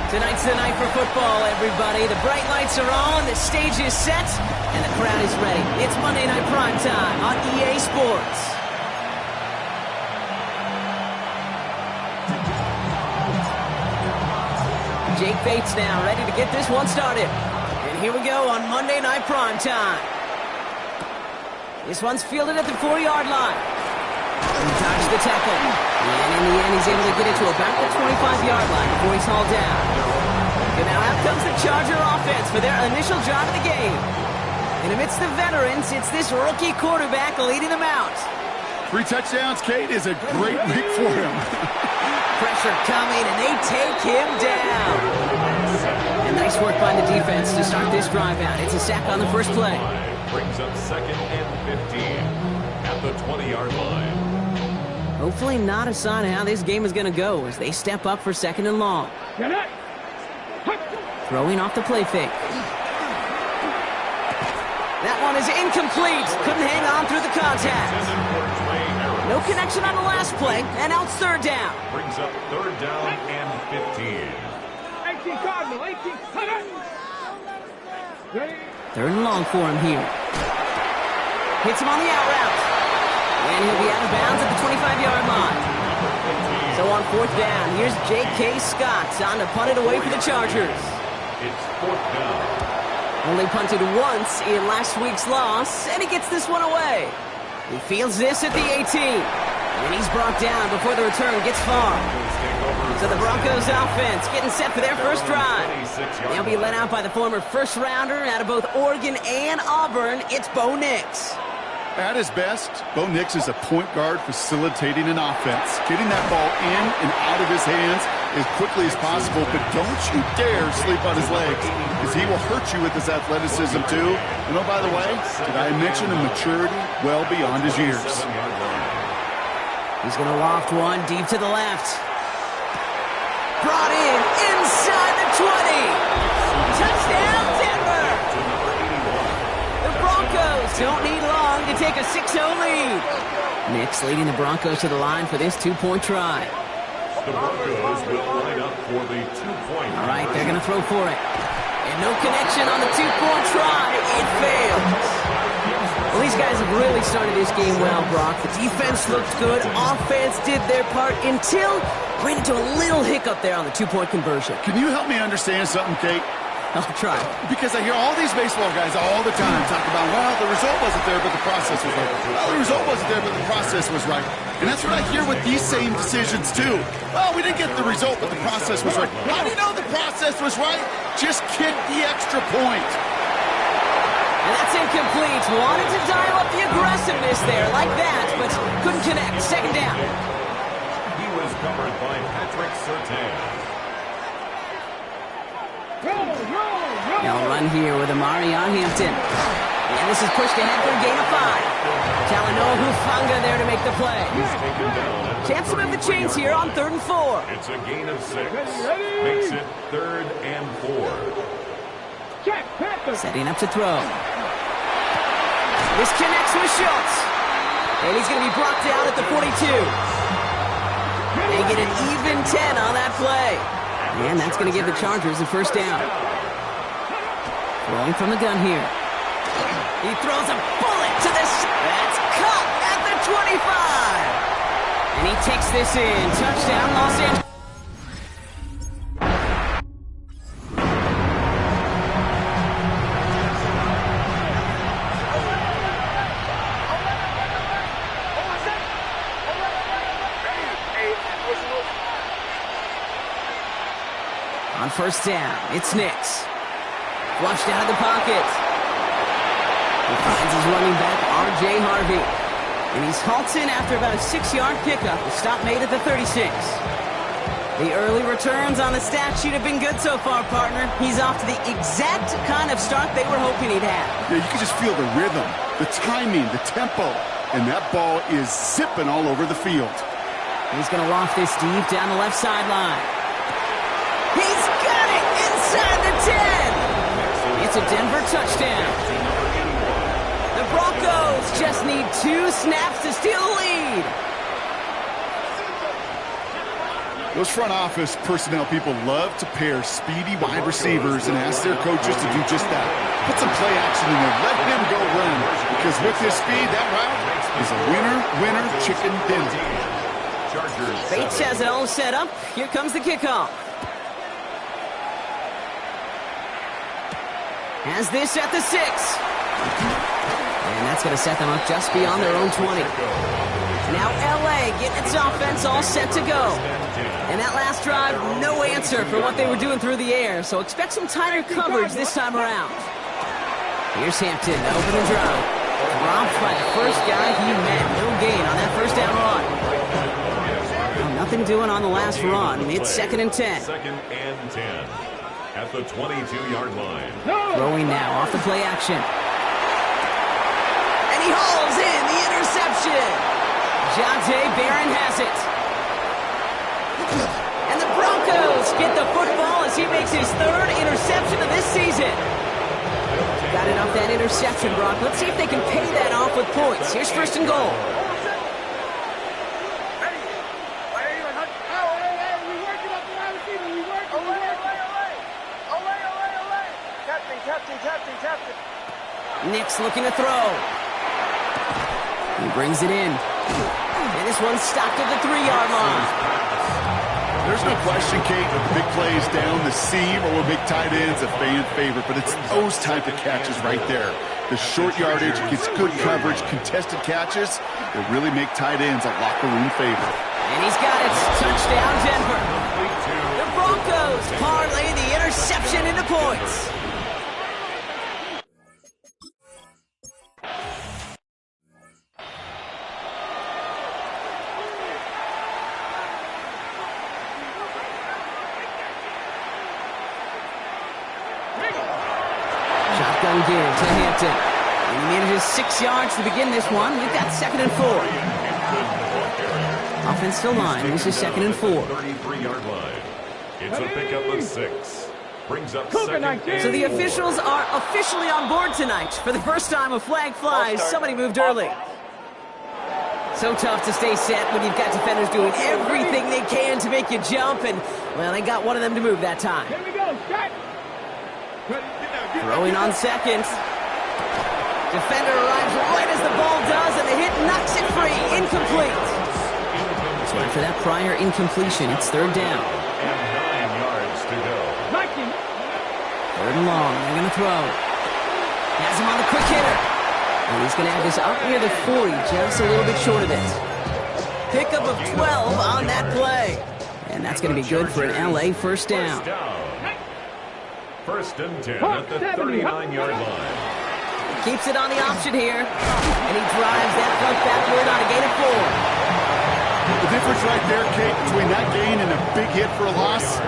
Tonight's the night for football, everybody. The bright lights are on, the stage is set, and the crowd is ready. It's Monday Night Primetime on EA Sports. Jake Bates now ready to get this one started. And here we go on Monday Night Primetime. This one's fielded at the 4-yard line. He dodged the tackle. And in the end, he's able to get it to about the 25-yard line before he's hauled down. And now out comes the Charger offense for their initial drive of the game. And amidst the veterans, it's this rookie quarterback leading them out. 3 touchdowns, Kate, is a great week for him. Pressure coming, and they take him down. And nice work by the defense to start this drive out. It's a sack on the first play. Brings up 2nd and 15 at the 20-yard line. Hopefully not a sign of how this game is going to go as they step up for 2nd and long. Throwing off the play fake. That one is incomplete. Couldn't hang on through the contact. No connection on the last play, and now it's 3rd down. Brings up 3rd down and 15. 18 Cardinal, 18, 3rd and long for him here. Hits him on the out route. And he'll be out of bounds at the 25-yard line. So on 4th down, here's J.K. Scott on to punt it away for the Chargers. It's 4th down. Only punted once in last week's loss, and he gets this one away. He fields this at the 18. And he's brought down before the return gets far. So the Broncos offense getting set for their first drive. They'll be led out by the former first-rounder out of both Oregon and Auburn. It's Bo Nix. At his best, Bo Nix is a point guard facilitating an offense, getting that ball in and out of his hands as quickly as possible, but don't you dare sleep on his legs, because he will hurt you with his athleticism too. And oh, by the way, did I mention a maturity well beyond his years? He's going to loft one deep to the left. Brought in inside the 20. Touchdown, Denver! The Broncos don't need long to take a 6-0 lead. Nix leading the Broncos to the line for this 2-point try. The Broncos will line up for the 2-point. All right, they're going to throw for it. And no connection on the 2-point try. It fails. Well, these guys have really started this game well, Brock. The defense looked good. Offense did their part until ran into a little hiccup there on the 2-point conversion. Can you help me understand something, Kate? I'll try. Because I hear all these baseball guys all the time talk about, well, the result wasn't there, but the process was right. Well, the result wasn't there, but the process was right. And that's what I hear with these same decisions, too. Well, we didn't get the result, but the process was right. How do you know the process was right? Just kick the extra point. And that's incomplete. Wanted to dial up the aggressiveness there like that, but couldn't connect. 2nd down. He was covered by Patrick Surtain. They'll run here with Amari on Hampton. And this is pushed ahead for a gain of 5. Talanoa Hufanga there to make the play. Chance to move the chains here on 3rd and 4. It's a gain of 6. Makes it 3rd and 4. Setting up to throw. This connects with Schultz. And he's going to be brought down at the 42. They get an even 10 on that play. And that's going to give the Chargers the 1st down. Throwing from the gun here. He throws a bullet to this. That's caught at the 25. And he takes this in. Touchdown, Los Angeles. On 1st down, it's Nix. Flushed out of the pocket. He finds his running back, R.J. Harvey. And he's halted after about a 6-yard pickup. The stop made at the 36. The early returns on the stat sheet have been good so far, partner. He's off to the exact kind of start they were hoping he'd have. Yeah, you can just feel the rhythm, the timing, the tempo. And that ball is zipping all over the field. He's going to loft this deep down the left sideline. He's got it inside the 10. It's a Denver touchdown. The Broncos just need 2 snaps to steal the lead. Those front office personnel people love to pair speedy wide receivers and ask their coaches to do just that. Put some play action in there. Let him go run. Because with his speed, that route is a winner, chicken dinner. Bates has it all set up. Here comes the kickoff. Has this at the 6. And that's going to set them up just beyond their own 20. Now L.A. getting its offense all set to go. And that last drive, no answer for what they were doing through the air. So expect some tighter coverage this time around. Here's Hampton, open and drive. Dropped by the first guy he met. No gain on that first down run. Well, nothing doing on the last run. It's 2nd and 10. 2nd and 10 at the 22-yard line. Throwing now off the play action. And he hauls in the interception. Jonte Barron has it. And the Broncos get the football as he makes his 3rd interception of this season. Got it off that interception, Brock. Let's see if they can pay that off with points. Here's 1st and goal. Nick's looking to throw. He brings it in. And this one's stopped at the 3-yard line. There's no question, Kate, that the big plays down the seam or big tight ends a fan favorite, but it's those type of catches right there. The short yardage gets good coverage, contested catches that really make tight ends a locker room favorite. And he's got it. Touchdown, Denver. The Broncos parlay the interception into points. Shotgun give to Hampton. And he manages 6 yards to begin this one. We've got 2nd and 4. Offensive line. This is 2nd and 4. 33-yard line. It's a pickup of 6. Brings up 2nd and So the officials are officially on board tonight. For the first time a flag flies, somebody moved early. So tough to stay set when you've got defenders doing everything they can to make you jump. And, well, they got one of them to move that time. Here we go, Jack. Throwing on 2nd. Defender arrives right as the ball does, and the hit knocks it free. Incomplete. So after that prior incompletion, it's 3rd down. and 9 yards to go. 3rd and long. They're going to throw. Has him on the quick hitter. And he's going to have this up near the 40, just a little bit short of it. Pickup of 12 on that play. And that's going to be good for an L.A. first down. 1st and 10 at the 39-yard line. Keeps it on the option here. And he drives that front backward on a gain of 4. The difference right there, Kate, between that gain and a big hit for a loss,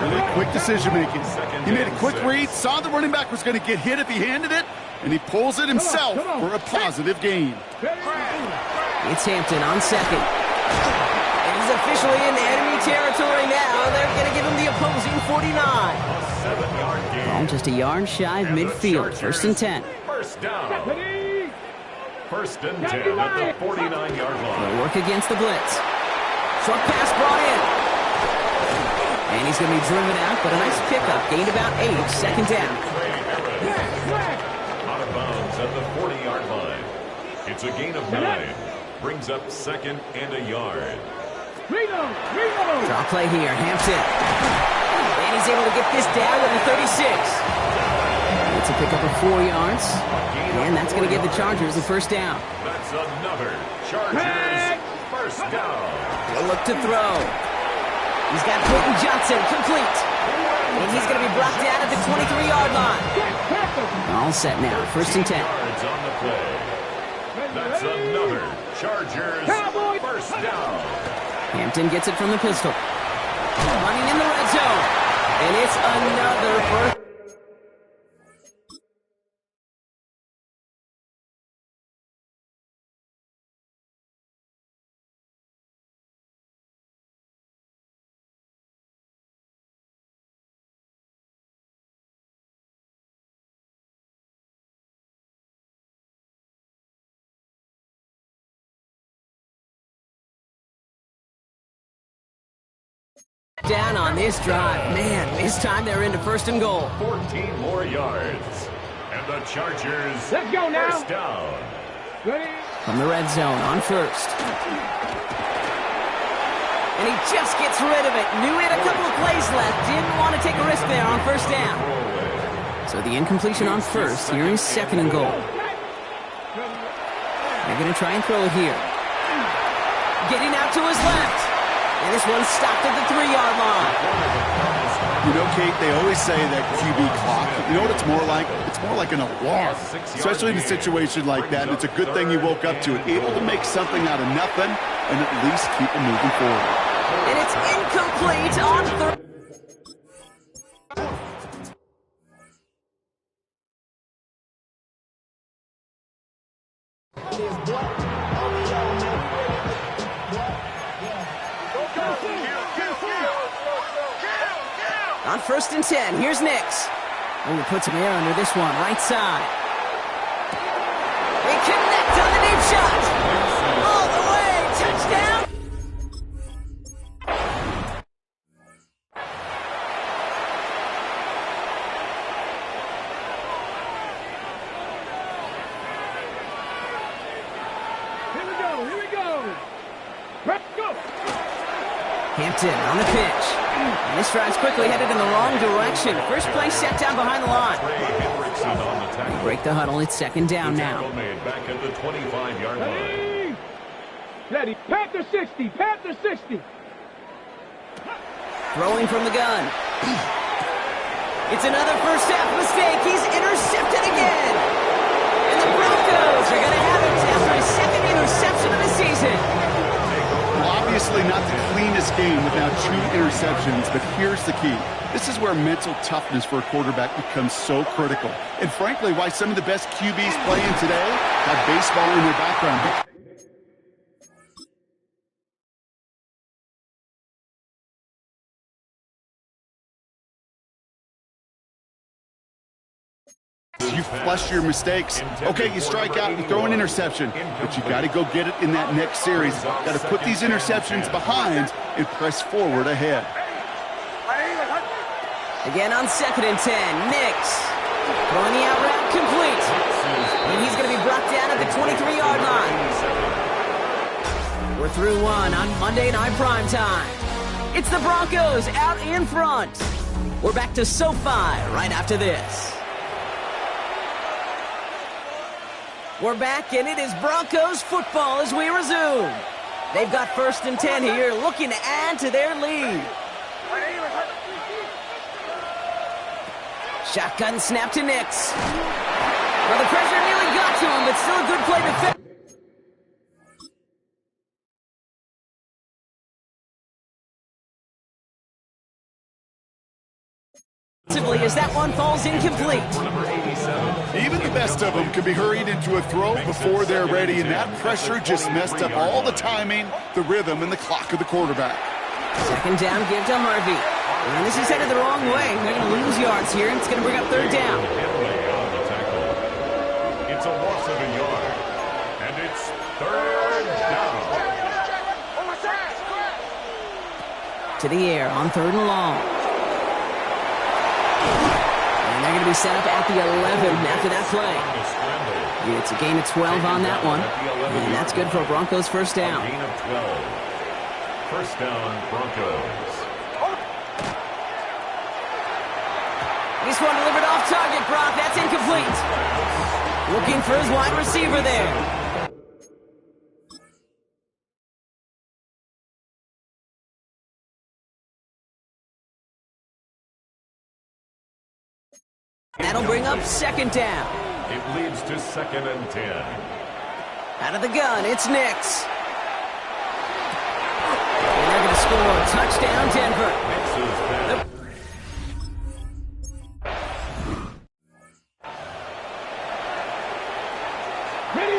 really quick decision-making. He made a quick read, saw the running back was going to get hit if he handed it, and he pulls it himself for a positive gain. It's Hampton on 2nd. And he's officially in enemy territory now. They're going to give him the opposing 49. 7-yard gain. Well, just a yard shy of midfield. 1st and 10. First down. 1st and 10 at the 49-yard line. They'll work against the blitz. Short pass brought in. And he's going to be driven out, but a nice pickup. Gained about 8. 2nd down. Out of bounds at the 40-yard line. It's a gain of 9. Brings up 2nd and a yard. Draw play here. Hampton. And he's able to get this down at the 36. It's a pickup of 4 yards. And that's going to give the Chargers the first down. That's another Chargers first down. He'll look to throw. He's got Quentin Johnson complete. And he's going to be brought down at the 23-yard line. All set now. 1st and 10. Yards on the play. That's another Chargers first down. Hampton gets it from the pistol. Running in the red zone. And it's another first. Down on this drive. Man, this time they're into first and goal. 14 more yards. And the Chargers, Let's go now. first down. Ready? From the red zone on first. And he just gets rid of it. Knew he had a couple of plays left. Didn't want to take a risk there on first down. So the incompletion on first. Here is second and goal. They're going to try and throw it here. Getting out to his left. And this one stopped at the 3-yard line. You know, Kate, they always say that QB clock. You know what it's more like? It's more like an alarm, especially in a situation like that. And it's a good thing you woke up to it, able to make something out of nothing and at least keep it moving forward. And it's incomplete on third. On first and 10, here's Nix. Oh, he puts some air under this one, right side. They connect on the deep shot. All the way, touchdown. Here we go. Let's go. Hampton on the pitch. And this drive's quickly headed in the wrong direction. First play set down behind the line. Trey Hendrickson on the tackle. Break the huddle, it's second down now. Tackle made back at the 25-yard line. Ready? Ready. Panther 60. Panther 60. Throwing from the gun. It's another first half mistake. He's intercepted again. And the Broncos are going to have it after his second interception of the season. Well, obviously not the cleanest game without 2 interceptions, but here's the key. This is where mental toughness for a quarterback becomes so critical. And frankly, why some of the best QBs playing today have baseball in their background. You flush your mistakes. Okay, you strike out, you throw an interception, but you got to go get it in that next series. Got to put these interceptions behind and press forward ahead. Again on second and 10, Nix. Throwing the out route complete. And he's going to be brought down at the 23-yard line. We're through one on Monday Night Primetime. It's the Broncos out in front. We're back to SoFi right after this. We're back, and it is Broncos football as we resume. They've got first and 10 here, looking to add to their lead. Shotgun snap to Nix. Well, the pressure nearly got to him, but still a good play defensively as that one falls incomplete. Even the best of them can be hurried into a throw before they're ready, and that pressure just messed up all the timing, the rhythm, and the clock of the quarterback. Second down, give to Harvey. And this is headed the wrong way. They're going to lose yards here, and it's going to bring up third down. It's a loss of a yard, and it's third down. To the air on third and long. And they're going to be set up at the 11 after that play. It's a gain of 12 on that one. And that's good for a Broncos first down. Gain of 12. First down, Broncos. This one delivered off target, Brock. That's incomplete. Looking for his wide receiver there. That'll bring up second down. It leads to second and 10. Out of the gun, it's Nix. And they're going to score. Touchdown, Denver. Nix is back. Ready.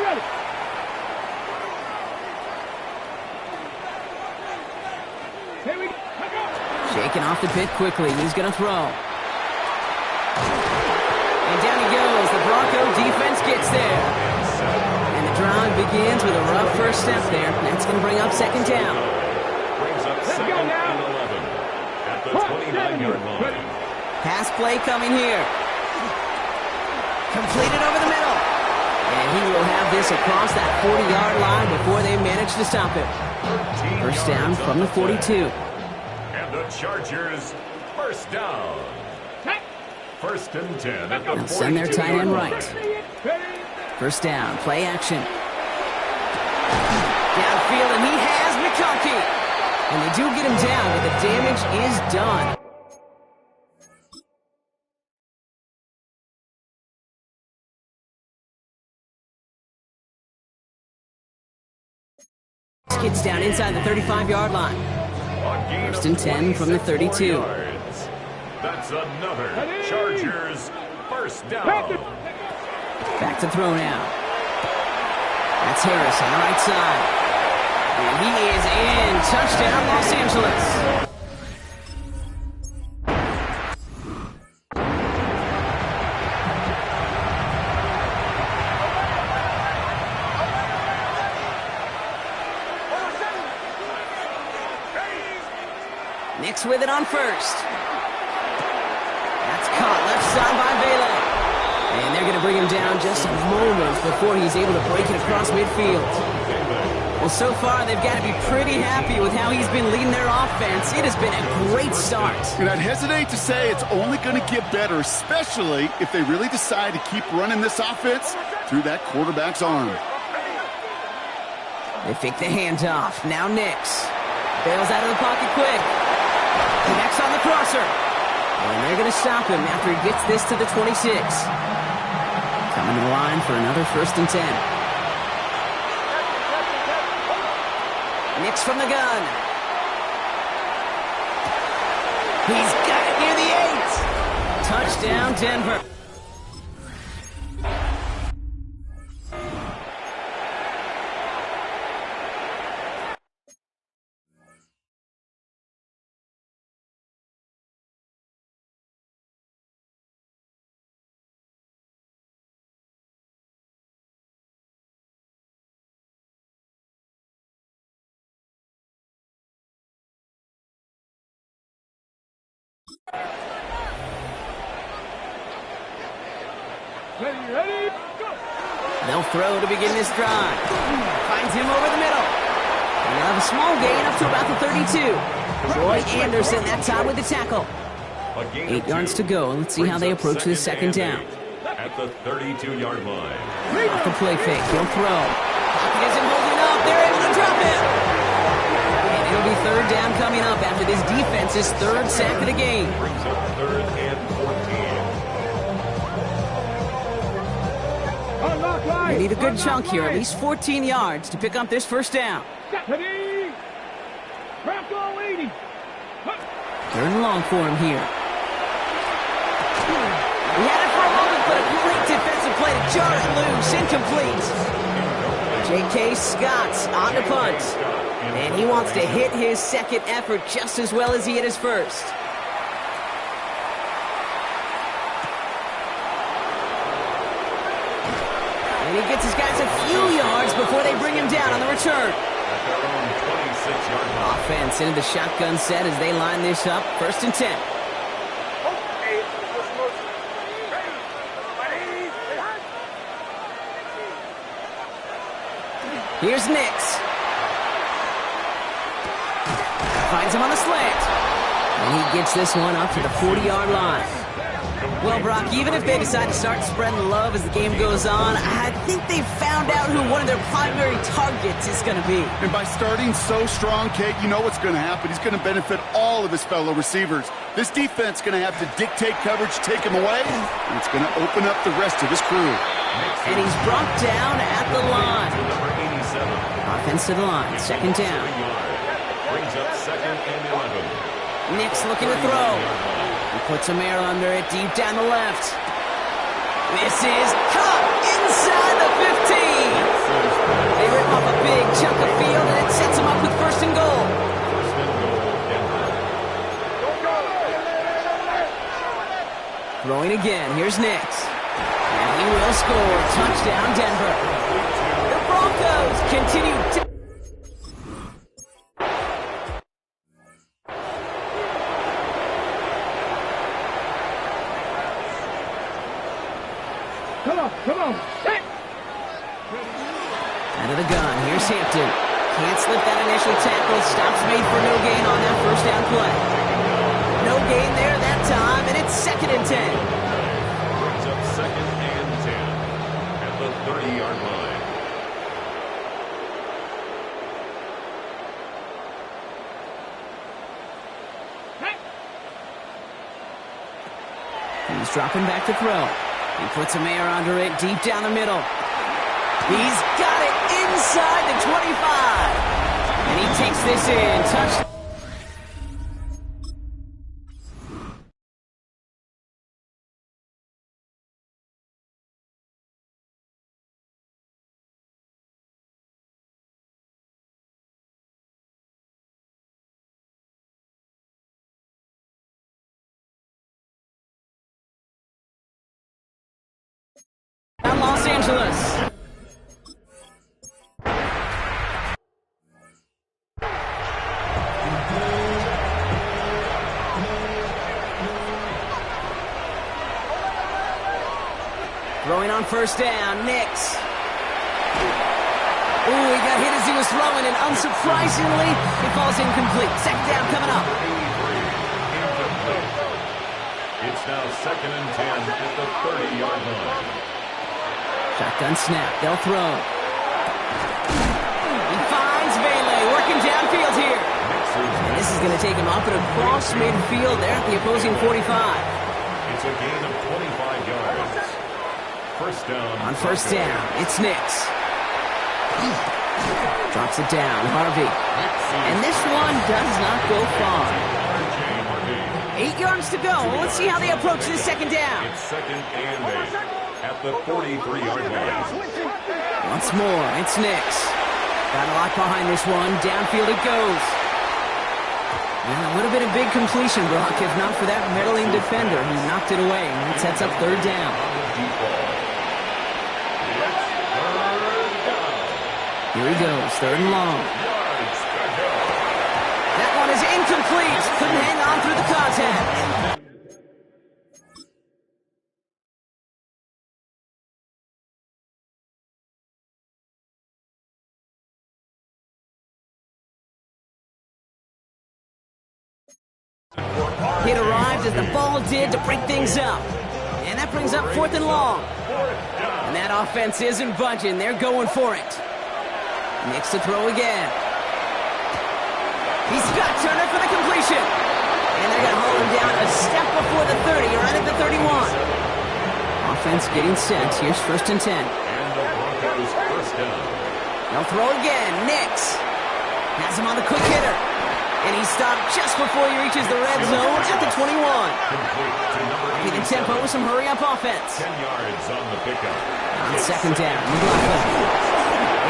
Here we go. Shaking off the pit quickly. He's going to throw. And down he goes. The Bronco defense gets there. And the drive begins with a rough first step there. That's going to bring up second down. Brings up second and 11. 39-yard line. Pass play coming here. Completed over the middle. And he will have this across that 40-yard line before they manage to stop it. First down from the 42. And the Chargers, first down. First and 10 at the 42-yard line. Send their tight end right. First down, play action. Downfield, and he has McConkey. And they do get him down, but the damage is done. Gets down inside the 35-yard line. First and 10 from the 32. That's another Chargers first down. Back to throw now. That's Harris on the right side. And he is in. Touchdown, Los Angeles. Nix with it on first. That's caught left side by Vela. And they're going to bring him down just a moment before he's able to break it across midfield. Well, so far, they've got to be pretty happy with how he's been leading their offense. It has been a great start. And I'd hesitate to say it's only going to get better, especially if they really decide to keep running this offense through that quarterback's arm. They fake the handoff. Now Nix. Bails out of the pocket quick. Connects on the crosser. And they're going to stop him after he gets this to the 26. Coming to the line for another first and 10. Nix from the gun. He's got it near the 8. Touchdown, Denver. Ready, go! They'll throw to begin this drive. Finds him over the middle. And they'll have a small gain up to about the 32. Troy Anderson that time with the tackle. 8 yards to go. Let's see how they approach this second down. At the 32-yard line. Off the play fake. He'll throw. Pocket isn't holding up. They're able to drop him. And it'll be third down coming up after this defense's third sack of the game. Brings up third and 14. They need a good chunk here, at least 14 yards to pick up this first down. Stephanie! Craft all 80! Third and long for him here. He had it for a moment, but a great defensive play to jar it loose. Incomplete. J.K. Scott's on the punt. And he wants to hit his second effort just as well as he hit his first. And he gets his guys a few yards before they bring him down on the return. At their own 26-yard line. Offense into the shotgun set as they line this up. First and 10. Here's Nix. Finds him on the slant. And he gets this one up to the 40-yard line. Well, Brock, even if they decide to start spreading love as the game goes on, I think they've found out who one of their primary targets is going to be. And by starting so strong, Kate, you know what's going to happen. He's going to benefit all of his fellow receivers. This defense is going to have to dictate coverage, take him away, and it's going to open up the rest of his crew. And he's brought down at the line. Number 87. Offense to the line, second down. Brings up second and 11. Nix looking to throw. He puts a air under it deep down the left. This is caught inside the 15. They rip off a big chunk of field, and it sets him up with first and goal. First and goal, Denver. Throwing again. Here's Nix. And he will score. Touchdown, Denver. The Broncos continue to... Come on, come on. Set. Out of the gun, here's Hampton. Can't slip that initial tackle. Stops made for no gain on that first down play. No gain there that time, and it's 2nd and 10. Brings up 2nd and 10 at the 30-yard line. He's dropping back to throw. He puts a Mayer under it deep down the middle. He's got it inside the 25. And he takes this in. Touchdown. Los Angeles. Throwing on first down, Nix. Ooh, he got hit as he was throwing, and unsurprisingly, it falls incomplete. 2nd down coming up. It's now 2nd and 10 at the 30-yard line. Shotgun snap. They'll throw. He finds Vele working downfield here. And this is going to take him up and across midfield there at the opposing 45. It's a gain of 25 yards. First down. On first down, it's Nix. Drops it down, Harvey. And this one does not go far. 8 yards to go. Let's see how they approach this 2nd down. It's 2nd and 8 at the 43-yard line. Once more, it's Nix. Got a lot behind this one. Downfield it goes. And it would have been a big completion, Brock, if not for that meddling defender who knocked it away. And it sets up 3rd down. Here he goes, 3rd and long. That one is incomplete. Couldn't hang on through the contact. It arrived as the ball did to break things up. And that brings up 4th and long. And that offense isn't budging. They're going for it. Nix to throw again. He's got Turner for the completion. And they're going to hold him down a step before the 30, right at the 31. Offense getting set. Here's 1st and 10. And the Broncos first down. They'll throw again. Nix has him on the quick hitter. And he stopped just before he reaches the red zone at the 21. Keeping tempo with some hurry-up offense. 10 yards on the pickup. On 2nd down, McLaughlin.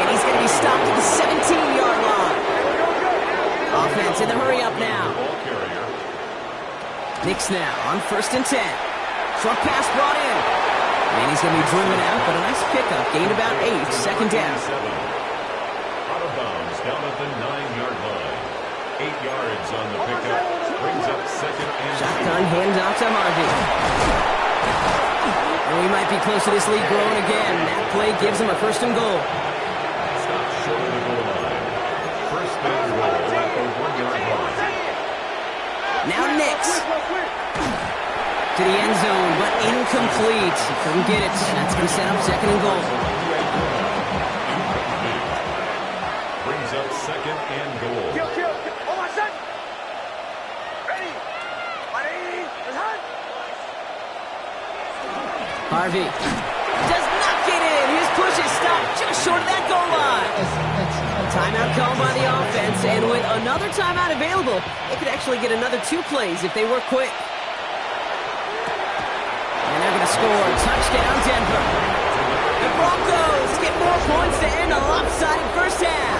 And he's going to be stopped at the 17-yard line. Offense in the hurry-up now. Nix now on 1st and 10. Short pass brought in. And he's going to be driven out, but a nice pickup. Gained about 8. 2nd down. Out of bounds down at the 9-yard line. 8 yards on the pickup. Brings up 2nd and 2. Shotgun handoff to Harvey. And we might be close to this lead growing again. That play gives him a 1st and goal. Stop short of the goal line. 1st and goal at the 1-yard line. Now Nix. To the end zone, but incomplete. He couldn't get it. That's going to set up 2nd and goal. Brings up 2nd and goal. Harvey does not get in. His push is stopped just short of that goal line. Timeout called by the offense, and with another timeout available, they could actually get another 2 plays if they work quick. And they're going to score. Touchdown, Denver. The Broncos get more points to end a lopsided first half.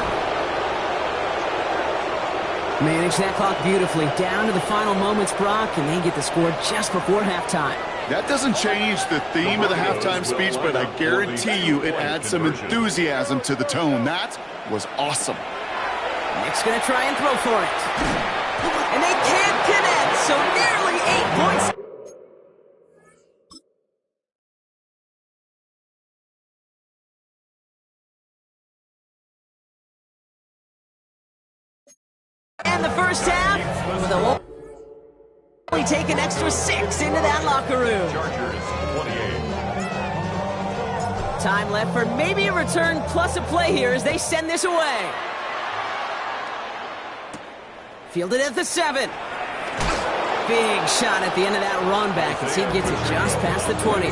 Manage that clock beautifully down to the final moments, Brock, and they get the score just before halftime. That doesn't change the theme of the halftime speech, but I guarantee you it adds some enthusiasm to the tone. That was awesome. Nick's going to try and throw for it. And they can't connect, so nearly 8 points. the first half, they'll only take an extra 6 into that locker room. Chargers 28. Time left for maybe a return plus a play here as they send this away. Fielded at the 7. Big shot at the end of that run back as he gets it just past the 20.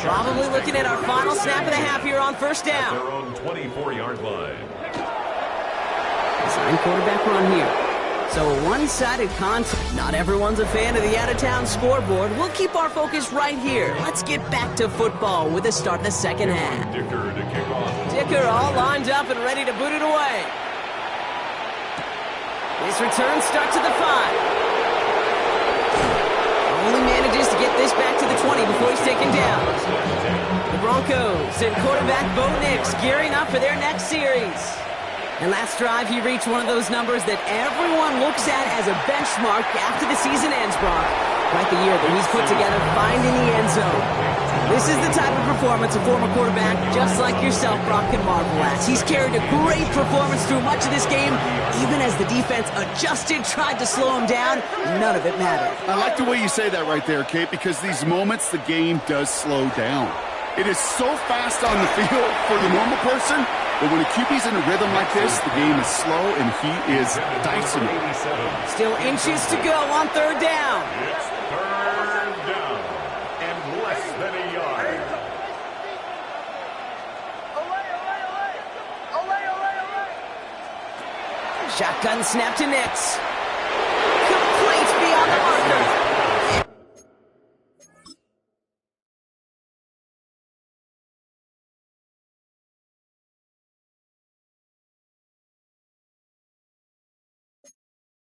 Probably looking at our final snap of the half here on first down. Their own 24-yard line. Design quarterback run here. So a one-sided contest. Not everyone's a fan of the out-of-town scoreboard. We'll keep our focus right here. Let's get back to football with the start of the second half. Dicker to kick off. Dicker all lined up and ready to boot it away. This return starts at the 5. Only manages to get this back to the 20 before he's taken down. The Broncos and quarterback Bo Nix gearing up for their next series. And last drive, he reached one of those numbers that everyone looks at as a benchmark after the season ends, Brock. Quite the year that he's put together finding the end zone. This is the type of performance a former quarterback, just like yourself, Brock, can marvel at. He's carried a great performance through much of this game. Even as the defense adjusted, tried to slow him down, none of it mattered. I like the way you say that right there, Kate, because these moments the game does slow down. It is so fast on the field for the normal person, but when a QB's in a rhythm like this, the game is slow and he is dicing it. Still inches to go on third down. It's third down and less than a yard. Shotgun snap to Nix. Complete beyond the marker.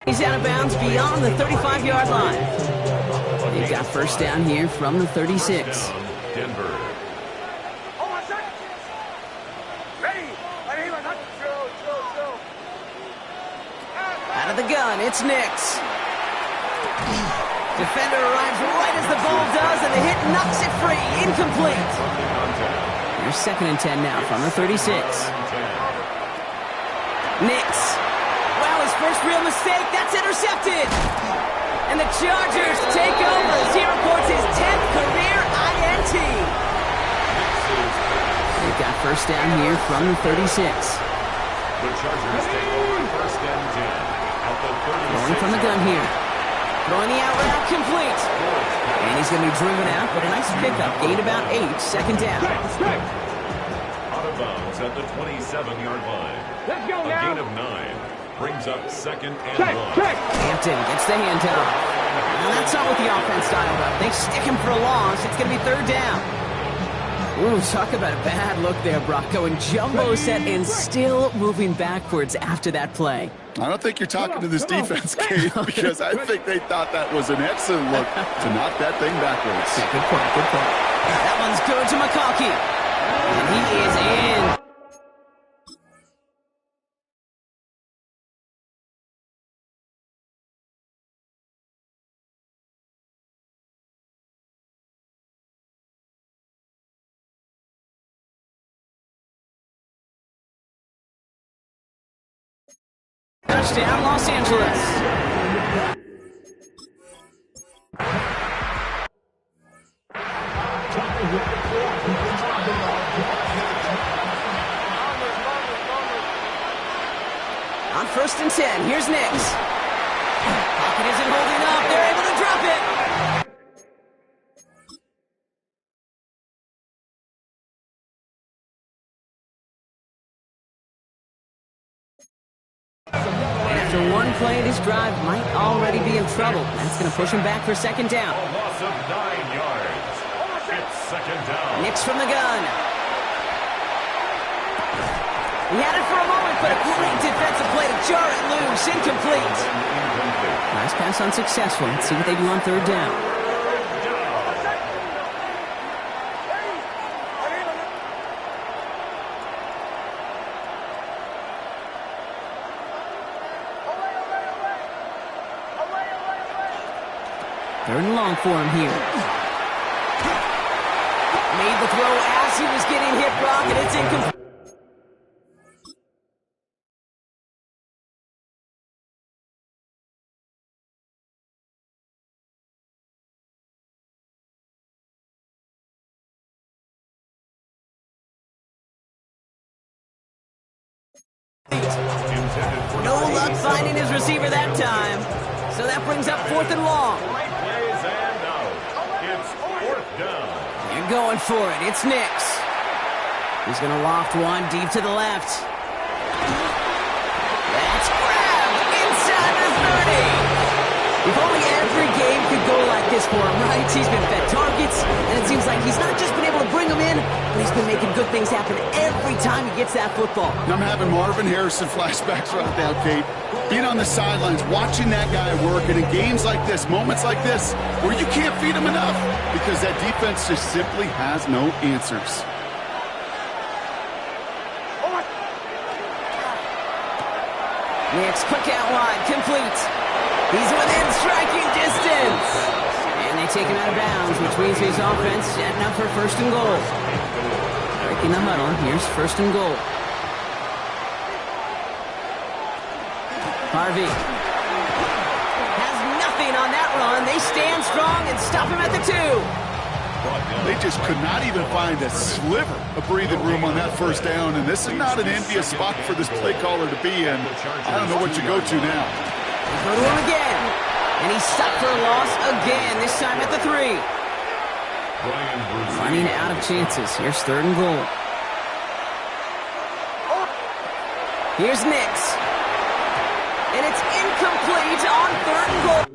He's out of bounds beyond the 35-yard line. They've got first down here from the 36. Down, Denver. Out of the gun, it's Nix. Defender arrives right as the ball does, and the hit knocks it free. Incomplete. Here's 2nd and 10 now from the 36. Nix. Well, his first real mistake, that's intercepted. And the Chargers take over as he reports his 10th career INT. They've got first down here from the 36. The Chargers take over first and 10. At the 36. Throwing from the gun here. Throwing the out route complete. And he's going to be driven out, but a nice pickup. Gained about 8, 2nd down. Out of bounds at the 27-yard line. Let's go A now. gain of 9 brings up 2nd and Check, 1. check. Hampton gets the handoff. Well, that's not what the offense dialed up. They stick him for a loss. It's going to be third down. Ooh, talk about a bad look there, Brock. Going jumbo set and still moving backwards after that play. I don't think you're talking to this defense, Kate, because I think they thought that was an excellent look to knock that thing backwards. Good point, good point. That one's good to McConkey. And he is in. Touchdown, Los Angeles. On 1st and 10, here's Nix. Pocket isn't holding up. They're able to drop it. After one play, this drive might already be in trouble. That's going to push him back for 2nd down. A loss of 9 yards. It's 2nd down. Nix from the gun. He had it for a moment, but a great defensive play to jar it loose. Incomplete. Nice pass unsuccessful. Let's see what they do on 3rd down. Third and long for him here. Made the throw as he was getting hit, Brock, and it's incomplete. No luck finding his receiver that time. So that brings up 4th and long. Plays and out. It's 4th down. They're going for it. It's Nix. He's going to loft one deep to the left. That's grabbed inside the 30. If only every game could go like this for him, right? He's been fed targets, and it seems like he's not just been able to bring them in, but he's been making good things happen every time he gets that football. I'm having Marvin Harrison flashbacks right now, Kate. Being on the sidelines, watching that guy work, and in games like this, moments like this, where you can't feed him enough because that defense just simply has no answers. Nix, quick out wide, complete. He's within striking distance. And they take him out of bounds, which means his offense setting up for 1st and goal. Breaking the huddle, here's 1st and goal. Harvey has nothing on that run. They stand strong and stop him at the 2. They just could not even find a sliver of breathing room on that 1st down, and this is not an envious spot for this play caller to be in. I don't know what you go to now. They go to him again, and he's stopped for a loss again, this time at the 3. Running out of chances. Here's 3rd and goal. Here's Nix. And it's incomplete on 3rd and goal.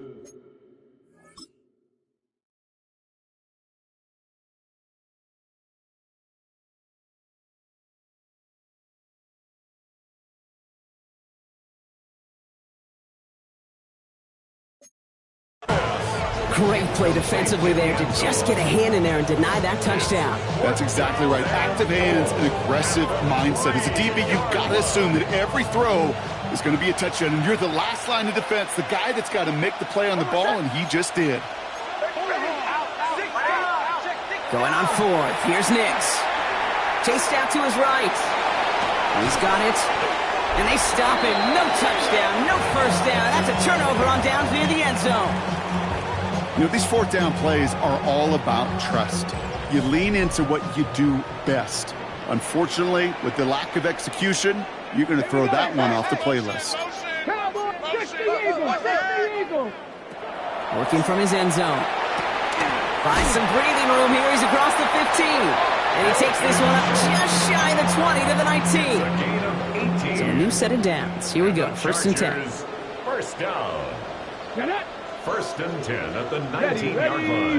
Great play defensively there to just get a hand in there and deny that touchdown. That's exactly right. Active hands and aggressive mindset. As a DB, you've got to assume that every throw is going to be a touchdown, and you're the last line of defense, the guy that's got to make the play on the ball, and he just did. Going on 4th. Here's Nix. Chased out to his right. He's got it. And they stop him. No touchdown, no 1st down. That's a turnover on downs near the end zone. You know, these 4th down plays are all about trust. You lean into what you do best. Unfortunately, with the lack of execution, you're going to throw that one off the playlist. Working from his end zone. Finds some breathing room here. He's across the 15. And he takes this one up just shy of the 20 to the 19. So a new set of downs. Here we go. 1st and 10. 1st down. 1st and 10 at the 19-yard line.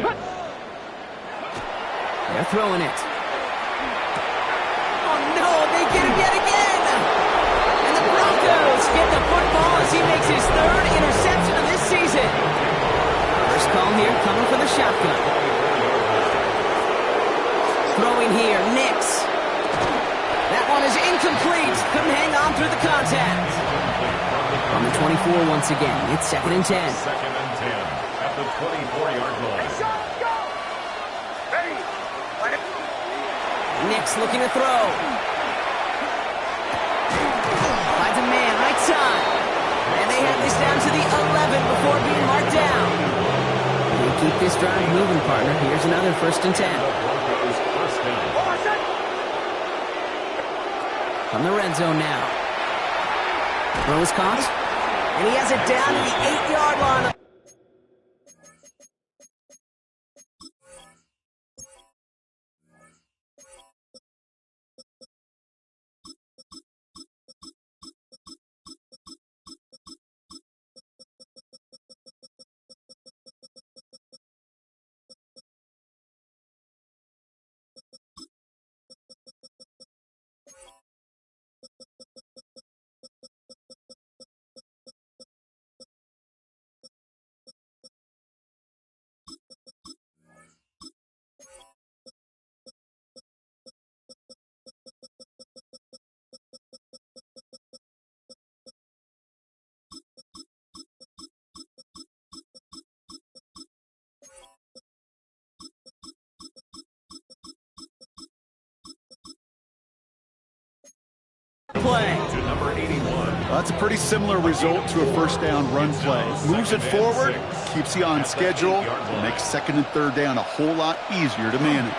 They're throwing it. Oh, no, they get him yet again. And the Broncos get the football as he makes his 3rd interception of this season. First call here coming for the shotgun. Throwing here, Nix. That one is incomplete. Couldn't hang on through the contact. On the 24 once again, it's 2nd and 10. 2nd and 10 at the 24-yard line. Nix looking to throw. Finds a man, right side. And they have this down to the 11 before being marked down. They keep this drive moving, partner. Here's another 1st and 10. From the red zone now. Throw is caught. And he has it down to the 8-yard line. Play. To number 81. Well, that's a pretty similar result to a 1st down run play. Moves it forward, keeps you on schedule, and makes 2nd and 3rd down a whole lot easier to manage.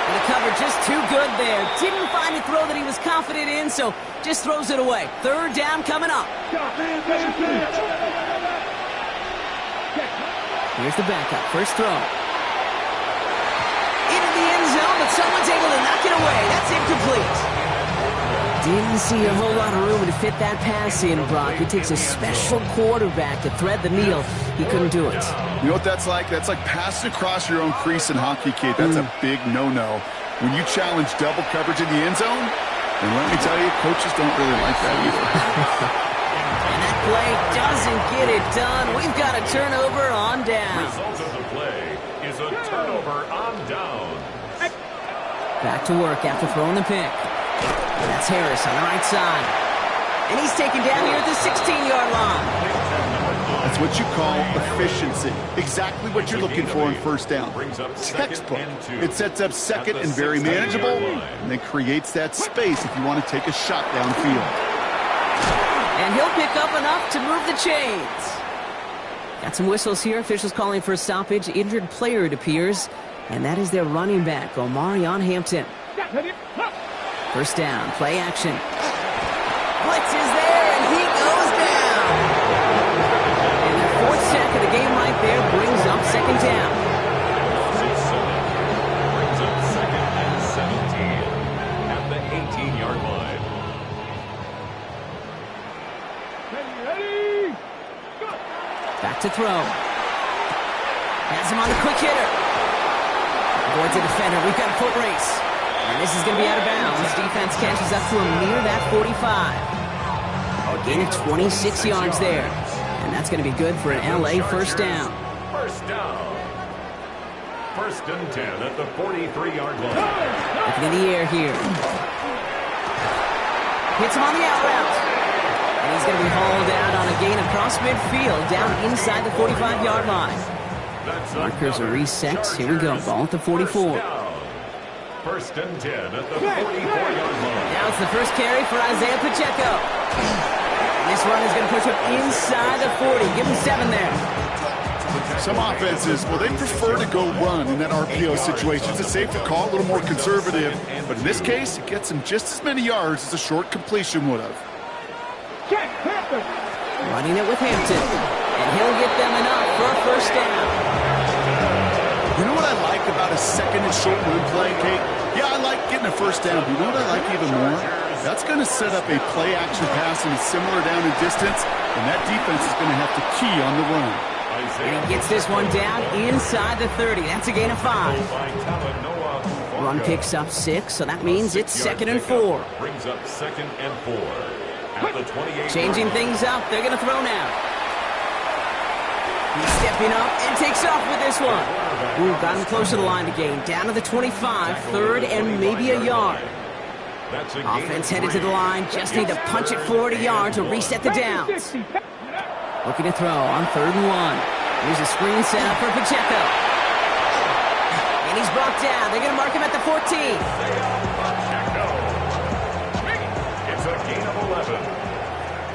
And the cover just Too good there. Didn't find a throw that he was confident in, so just throws it away. Third down coming up. Here's the backup. First throw. Into the end zone, but someone's able to knock it away. That's incomplete. Didn't see a whole lot of room to fit that pass in, Brock. It takes a special quarterback to thread the needle. He couldn't do it. You know what that's like? That's like passing across your own crease in hockey, kid. That's a big no-no. When you challenge double coverage in the end zone, and let me tell you, coaches don't really like that either. And that play doesn't get it done. We've got a turnover on down. Result of the play is a turnover on down. Back to work after throwing the pick. That's Harris on the right side. And he's taken down here at the 16-yard line. That's what you call efficiency. Exactly what you're looking for in first down. Textbook. It sets up second and very manageable, and then creates that space if you want to take a shot downfield. And he'll pick up enough to move the chains. Got some whistles here. Officials calling for a stoppage. Injured player, it appears. And that is their running back, Omarion Hampton. First down, play action. Blitz is there, and he goes down. And their fourth sack of the game right there brings up second down. Brings up second and 17 at the 18-yard line. Ready, go. Back to throw. Has him on the quick hitter. Avoids the defender. We've got a foot race. And this is going to be out of bounds. Defense catches up to him near that 45. A gain of 26 yards there. And that's going to be good for an LA first down. First down. First and 10 at the 43-yard line. Looking in the air here. Hits him on the out route. And he's going to be hauled out on a gain across midfield down inside the 45-yard line. Markers are reset. Here we go. Ball at the 44. First and 10 at the 44-yard line. Now it's the first carry for Isaiah Pacheco. And this run is going to push him inside the 40. Give him 7 there. Some offenses, well, they prefer to go run in that RPO situation. It's a safer call, a little more conservative. But in this case, it gets him just as many yards as a short completion would have. Running it with Hampton. And he'll get them enough for a first down. You know what I like about a second and short run play, Kate? Yeah, I like getting a first down. But you know what I like even more? That's going to set up a play-action pass and a similar down in distance, and that defense is going to have to key on the run. And he gets this one down inside the 30. That's a gain of 5. Run picks up 6, so that means it's second and 4. Brings up second and 4 at the 28. Changing things up. They're going to throw now. He's stepping up and takes off with this one. Ooh, got him close to the line to gain. Down to the 25, third and maybe a yard. Offense headed to the line. Just need to punch it forward a yard to reset the downs. Looking to throw on third and 1. Here's a screen set up for Pacheco. And he's brought down. They're going to mark him at the 14. It's a gain of 11.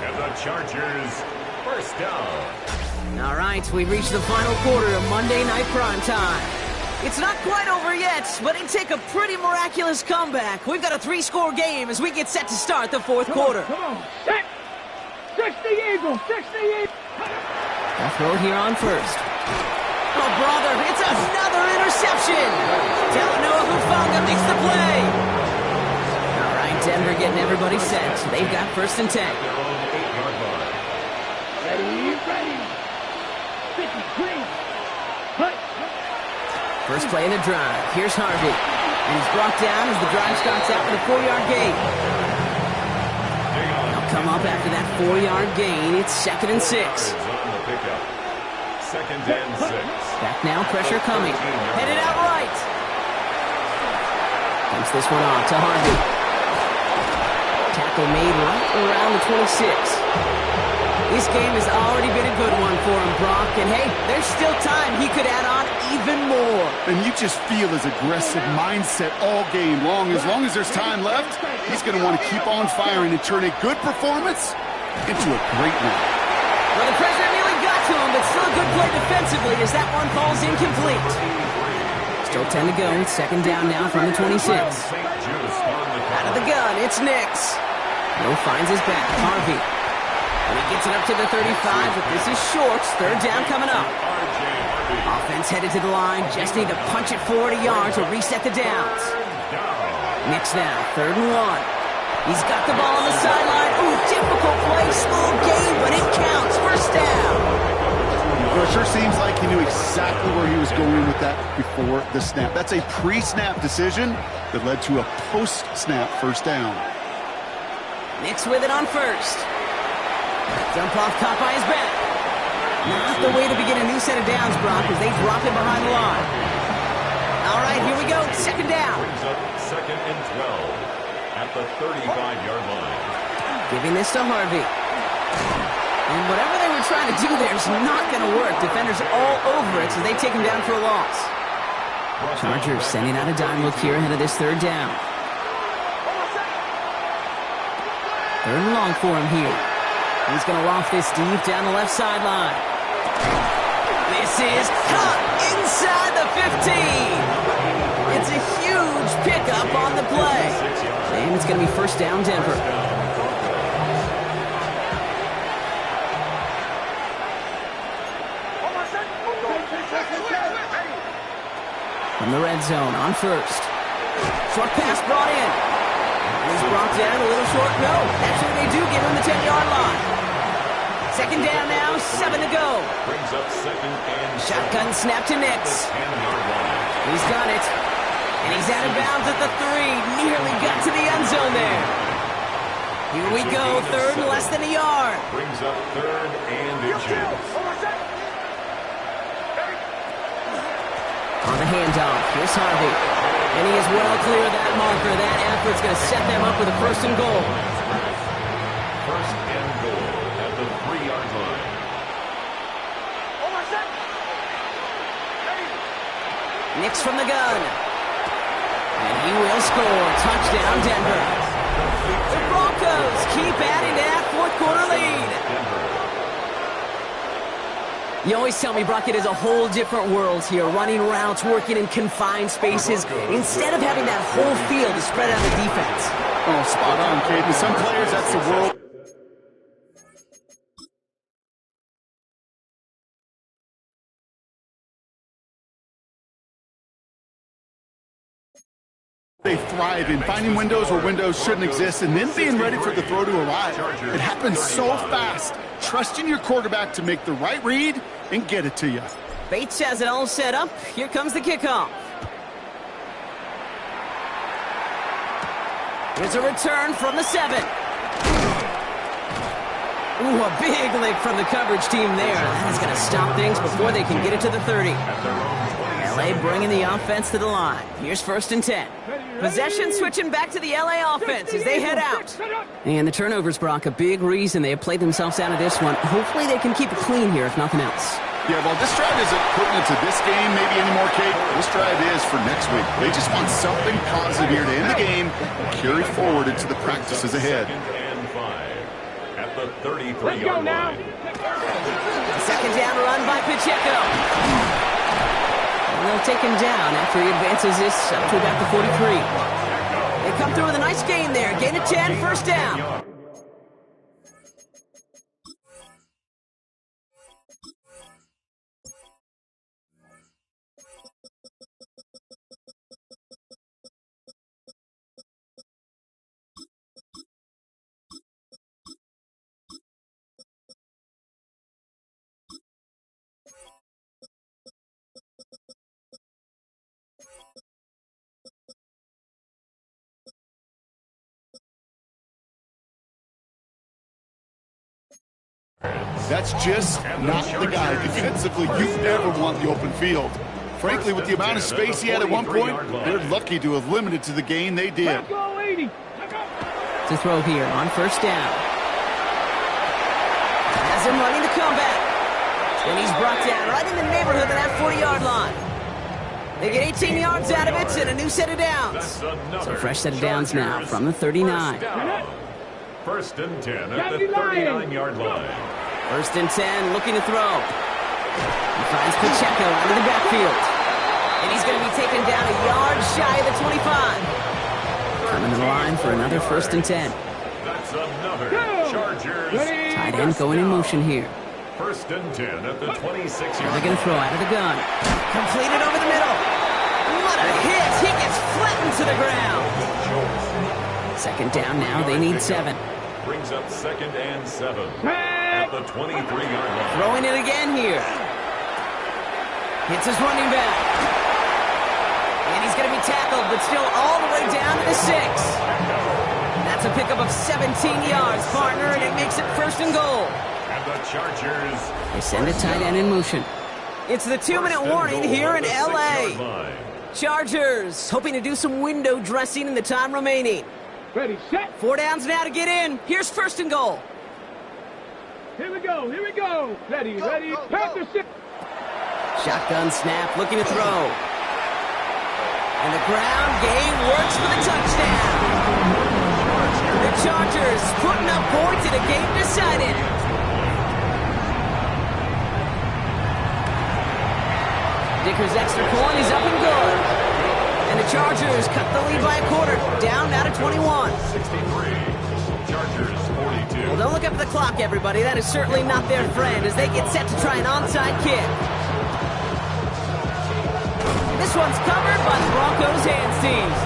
And the Chargers first down. All right, we've reached the final quarter of Monday Night Primetime. It's not quite over yet, but it'd take a pretty miraculous comeback. We've got a 3-score game as we get set to start the fourth quarter. Come on. 60 Eagles, 60 Eagles. They'll throw it here on first. Oh, brother, it's another interception. Talanoa Hufanga makes the play. All right, Denver getting everybody set. They've got first and 10. Ready. First play of the drive. Here's Harvey. And he's brought down as the drive starts out with a 4-yard gain. They'll come up after that 4-yard gain. It's second and 6. Second and 6. Back now, pressure coming. Headed out right. Dumps this one off to Harvey. Tackle made right around the 26. This game has already been a good one for him, Brock. And hey, there's still time. He could add on even more. And you just feel his aggressive mindset all game long. As long as there's time left, he's going to want to keep on firing and turn a good performance into a great one. Well, the pressure nearly got to him, but still a good play defensively as that one falls incomplete. Still 10 to go. Second down now from the 26. Out of the gun, it's Nix. No finds his back. Harvey. And he gets it up to the 35, but this is short. Third down coming up. Offense headed to the line. Just need to punch it forward a yard to reset the downs. Nix now, 3rd and 1. He's got the ball on the sideline. Ooh, difficult play, small gain, but it counts. First down. Well, it sure seems like he knew exactly where he was going with that before the snap. That's a pre-snap decision that led to a post-snap first down. Nix with it on first. Dump off caught by his back. Not the way to begin a new set of downs, Brock, as they drop him behind the line. All right, here we go. Second down. Brings up 2nd and 12 at the 35-yard line. Giving this to Harvey. And whatever they were trying to do there is not going to work. Defenders all over it, so they take him down for a loss. Chargers sending out a dime look here ahead of this 3rd down. 3rd and long for him here. He's going to loft this deep down the left sideline. This is caught inside the 15. It's a huge pickup on the play. And it's going to be first down Denver. From the red zone on first. Short pass brought in. He's brought down a little short. No, that's what they do. Give him the 10-yard line. Second down now, 7 to go. Brings up 2nd and Shotgun snap to Nix. 10-yard line. He's got it. And he's out of bounds at the 3. Nearly got to the end zone there. Here we go. 3rd and less than a yard. Brings up 3rd and inches. On the handoff, here's Harvey. And he is well clear of that marker. That effort's going to set them up with a 1st and goal. 1st and goal at the 3-yard line. Nix from the gun. And he will score. Touchdown, Denver. The Broncos keep adding to that 4th quarter lead. You always tell me, Brock, it is a whole different world here. Running routes, working in confined spaces, instead of having that whole field to spread out the defense. Oh, spot on, Caden. Some players, that's the world. They thrive in finding windows where windows shouldn't exist and then being ready for the throw to arrive. It happens so fast. Trusting your quarterback to make the right read and get it to you. Bates has it all set up. Here comes the kickoff. Here's a return from the 7. Ooh, a big lick from the coverage team there. That is going to stop things before they can get it to the 30. LA bringing the offense to the line. Here's 1st and 10. Possession switching back to the LA offense as they head out. And the turnovers, Brock, a big reason they have played themselves out of this one. Hopefully they can keep it clean here, if nothing else. Yeah, well, this drive isn't putting into this game maybe anymore, Kate. This drive is for next week. They just want something positive here to end the game and carry forward into the practices ahead. 2nd and 5 at the 33-yard line. Second down run by Pacheco. And they'll take him down after he advances this up to about the 43. They come through with a nice gain there. Gain of 10, first down. That's just not the guy defensively you ever want the open field. Frankly, with the amount of space he had at one point, they're lucky to have limited to the gain they did. To throw here on first down. Has him running the comeback. And he's brought down right in the neighborhood of that 40-yard line. They get 18 yards out of it and a new set of downs. So fresh set of downs now from the 39. 1st and 10 at the 39-yard line. 1st and 10, looking to throw. He finds Pacheco out of the backfield. And he's going to be taken down a yard shy of the 25. Coming to the line for another 1st and 10. That's another Chargers. Tight end going in motion here. 1st and 10 at the 26-yard line. They're going to throw out of the gun. Completed over the middle. What a hit. He gets flattened to the ground. 2nd down now. They need 7. Brings up 2nd and 7 at the 23-yard line. Throwing it again here. Hits his running back. And he's going to be tackled, but still all the way down to the 6. That's a pickup of 17 yards, partner, and it makes it 1st and goal. And the Chargers. They send a tight end in motion. It's the 2-minute warning here in L.A. Chargers hoping to do some window dressing in the time remaining. Ready, set. 4 downs now to get in. Here's 1st and goal. Here we go, here we go. Ready, ready, Panther 6. Shotgun snap, looking to throw. And the ground game works for the touchdown. The Chargers putting up points in a game decided. Dicker's extra point is up and good. And the Chargers cut the lead by a quarter, down now to 21. 63. Chargers 42. Well, don't look up at the clock, everybody. That is certainly not their friend as they get set to try an onside kick. This one's covered by the Broncos hands teams.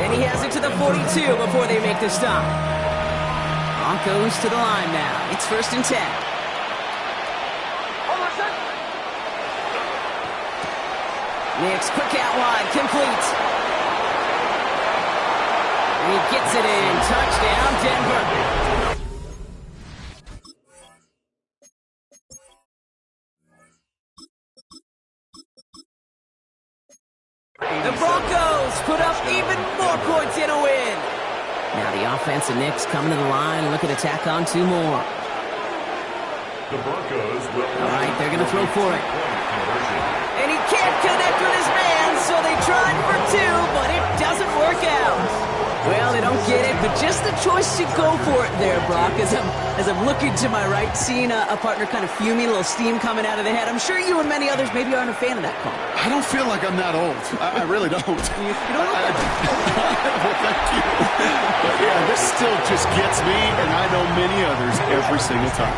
And he has it to the 42 before they make the stop. Broncos to the line now. It's 1st and 10. Nix, quick out wide, complete. And he gets it in. Touchdown, Denver. The Broncos put up even more points in a win. Now the offense and Nix coming to the line, looking to tack on 2 more. The Broncos will. All right, they're going to throw for it. Conversion. And he can't connect with his man, so they tried for 2, but it doesn't work out. Well, they don't get it, but just the choice to go for it there, Brock, as I'm looking to my right, seeing a partner kind of fuming, a little steam coming out of the head. I'm sure you and many others maybe aren't a fan of that call. I don't feel like I'm that old. I really don't. You don't look that Well, thank you. But yeah, this still just gets me, and I know many others every single time.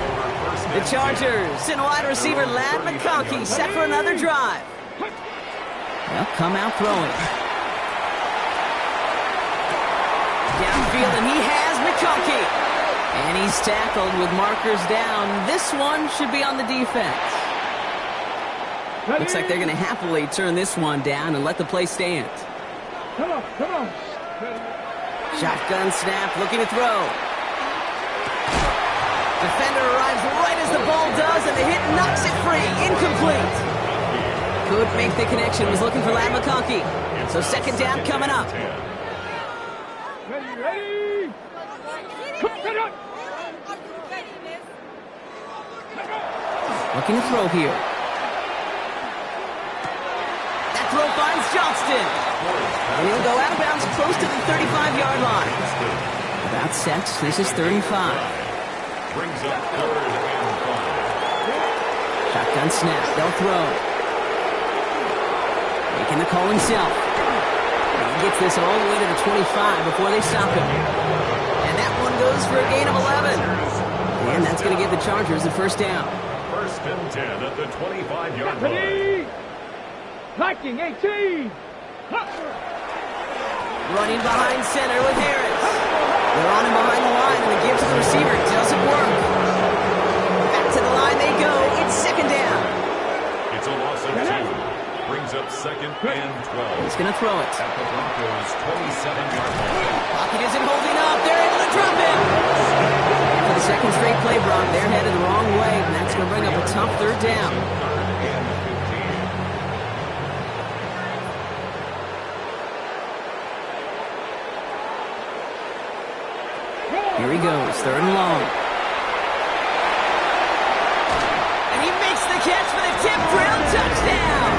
The Chargers and wide receiver Ladd McConkey set for another drive. They'll come out throwing. Downfield, and he has McConkey. And he's tackled with markers down. This one should be on the defense. Looks like they're going to happily turn this one down and let the play stand. Come on, come on. Shotgun snap, looking to throw. Defender arrives right as the ball does, and the hit knocks it free. Incomplete. Could make the connection. Was looking for Ladd McConkey. So 2nd down coming up. Ready, ready. Cook it up. Looking to throw here. That throw finds Johnston. And he'll go out of bounds close to the 35-yard line. About set. This is 35. Brings up 3rd and 5. Shotgun snap. They'll throw. Making the call himself. And he gets this all the way to the 25 before they stop him. And that one goes for a gain of 11. And that's going to give the Chargers the 1st down. 1st and 10 at the 25-yard line. Ready. Liking 18. Running behind center with Harris. They're on him behind the line, and the give to the receiver doesn't work. Back to the line they go. It's 2nd down. It's a loss of 2. Brings up 2nd and 12. He's going to throw it. At the Broncos' 27-yard line. Pocket isn't holding up. They're able to drop him. For the 2nd straight play, Brock, they're headed the wrong way, and that's going to bring up a tough 3rd down. Here he goes, 3rd and long. And he makes the catch for the tip drill touchdown.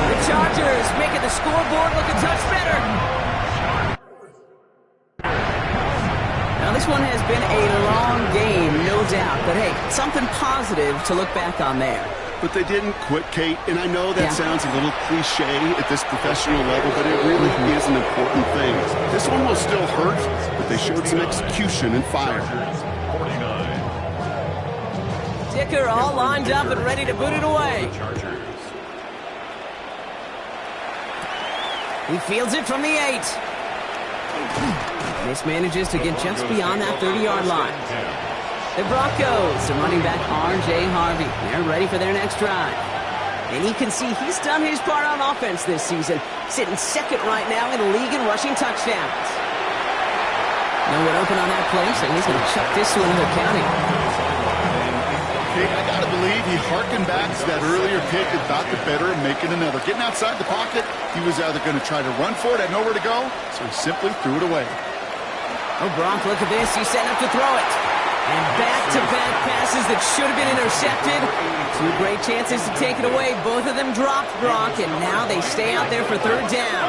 The Chargers making the scoreboard look a touch better. Now this one has been a long game, no doubt. But hey, something positive to look back on there. but they didn't quit, Kate. And I know that sounds a little cliche at this professional level, but it really is an important thing. This one will still hurt, but they showed some execution and fire. Dicker all lined up and ready to boot it away. He fields it from the 8. Mismanages to get just beyond that 30-yard line. The Broncos are running back R.J. Harvey. They're ready for their next drive. And you can see he's done his part on offense this season, sitting second right now in the league in rushing touchdowns. No one open on that play, so he's going to chuck this one to the county. Okay, I got to believe he harkened back to that earlier pick and thought the better of making another. Getting outside the pocket, he was either going to try to run for it, had nowhere to go, so he simply threw it away. Oh, Gronk, look at this. He's setting up to throw it. And back-to-back passes that should have been intercepted. 2 great chances to take it away. Both of them dropped Gronk, and now they stay out there for third down.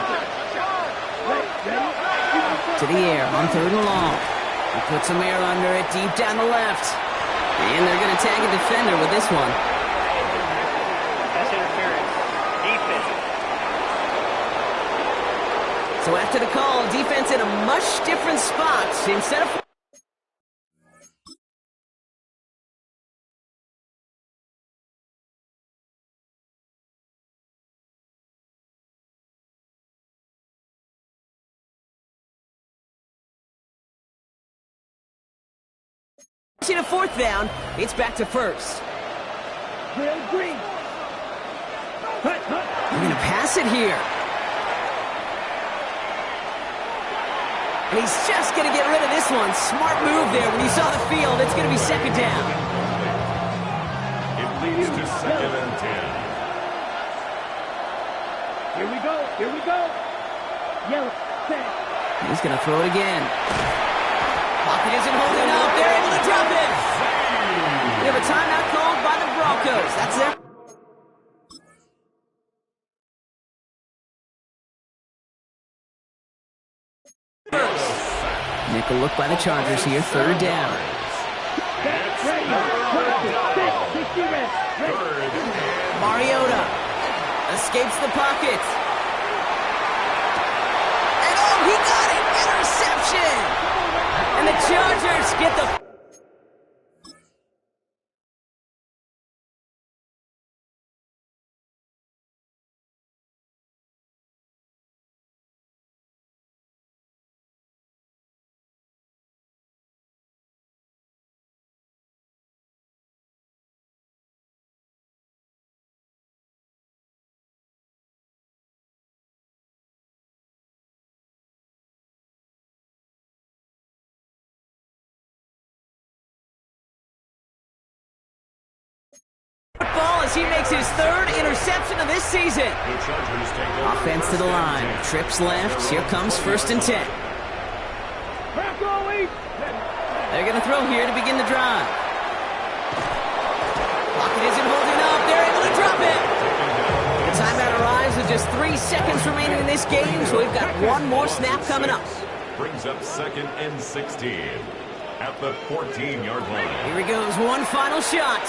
To the air on third and long. He puts some air under it deep down the left. And they're going to tag a defender with this one. That's interference. Defense. So after the call, defense in a much different spot. Instead of... to fourth down, it's back to first. Green. They're going to pass it here. And he's just going to get rid of this one. Smart move there when he saw the field. It's going to be second down. It leads to second and 10. Here we go. Here we go. Yellow. Set. He's going to throw it again. Pocket isn't holding up. They're able to drop it. We have a timeout called by the Broncos. That's their... Nickel look by the Chargers here. Third down. Mariota escapes the pocket. And oh, he got it! Interception! And the Chargers get the... ball as he makes his third interception of this season. Offense to the line. Trips left. Here comes first and 10. They're going to throw here to begin the drive. Pocket isn't holding up. They're able to drop it. The timeout arrives with just 3 seconds remaining in this game, so we've got one more snap coming up. Brings up second and 16 at the 14-yard line. Here he goes. One final shot.